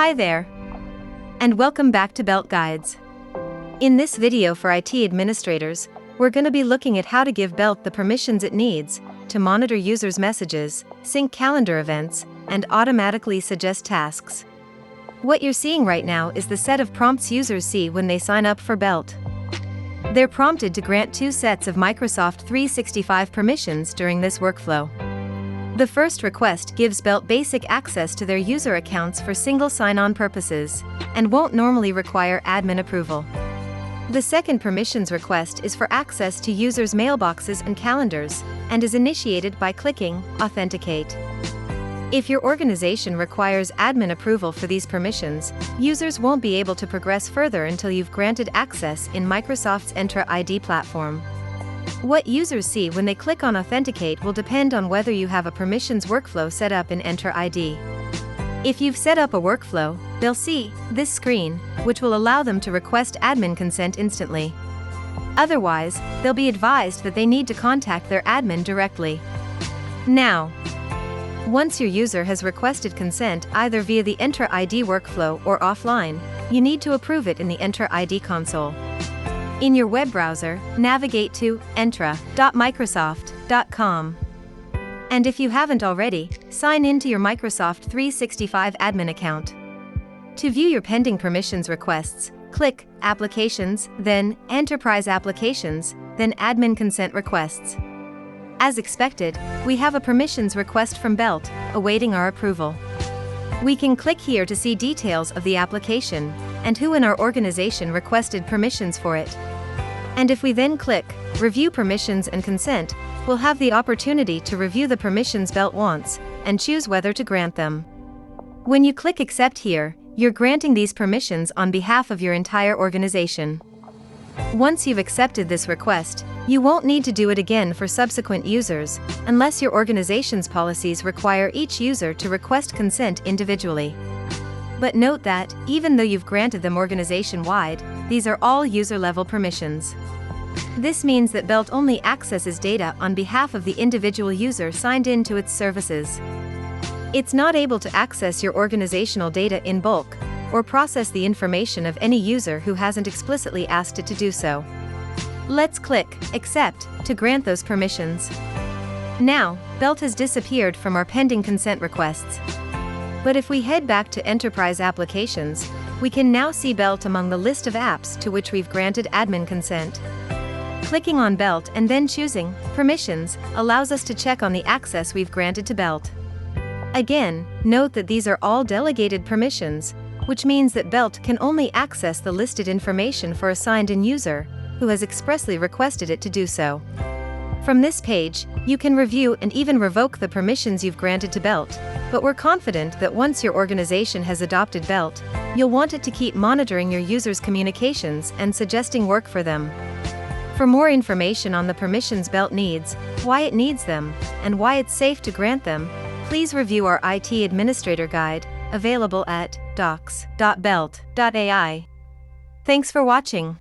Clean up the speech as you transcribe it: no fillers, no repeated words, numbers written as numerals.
Hi there, and welcome back to Belt Guides. In this video for IT administrators, we're going to be looking at how to give Belt the permissions it needs to monitor users' messages, sync calendar events, and automatically suggest tasks. What you're seeing right now is the set of prompts users see when they sign up for Belt. They're prompted to grant two sets of Microsoft 365 permissions during this workflow. The first request gives Belt basic access to their user accounts for single sign-on purposes, and won't normally require admin approval. The second permissions request is for access to users' mailboxes and calendars, and is initiated by clicking Authenticate. If your organization requires admin approval for these permissions, users won't be able to progress further until you've granted access in Microsoft's Entra ID platform. What users see when they click on Authenticate will depend on whether you have a permissions workflow set up in Entra ID. If you've set up a workflow, they'll see this screen, which will allow them to request admin consent instantly. Otherwise, they'll be advised that they need to contact their admin directly. Now, once your user has requested consent either via the Entra ID workflow or offline, you need to approve it in the Entra ID console. In your web browser, navigate to entra.microsoft.com. And if you haven't already, sign in to your Microsoft 365 admin account. To view your pending permissions requests, click Applications, then Enterprise Applications, then Admin Consent Requests. As expected, we have a permissions request from Belt, awaiting our approval. We can click here to see details of the application, and who in our organization requested permissions for it. And if we then click Review Permissions and Consent, we'll have the opportunity to review the permissions Belt wants, and choose whether to grant them. When you click Accept here, you're granting these permissions on behalf of your entire organization. Once you've accepted this request, you won't need to do it again for subsequent users, unless your organization's policies require each user to request consent individually. But note that, even though you've granted them organization-wide, these are all user-level permissions. This means that Belt only accesses data on behalf of the individual user signed in to its services. It's not able to access your organizational data in bulk, or process the information of any user who hasn't explicitly asked it to do so. Let's click Accept to grant those permissions. Now, Belt has disappeared from our pending consent requests. But if we head back to Enterprise Applications, we can now see Belt among the list of apps to which we've granted admin consent. Clicking on Belt and then choosing Permissions allows us to check on the access we've granted to Belt. Again, note that these are all delegated permissions, which means that Belt can only access the listed information for a signed-in user who has expressly requested it to do so. From this page, you can review and even revoke the permissions you've granted to Belt, but we're confident that once your organization has adopted Belt, you'll want it to keep monitoring your users' communications and suggesting work for them. For more information on the permissions Belt needs, why it needs them, and why it's safe to grant them, please review our IT Administrator Guide, available at docs.belt.ai. Thanks for watching.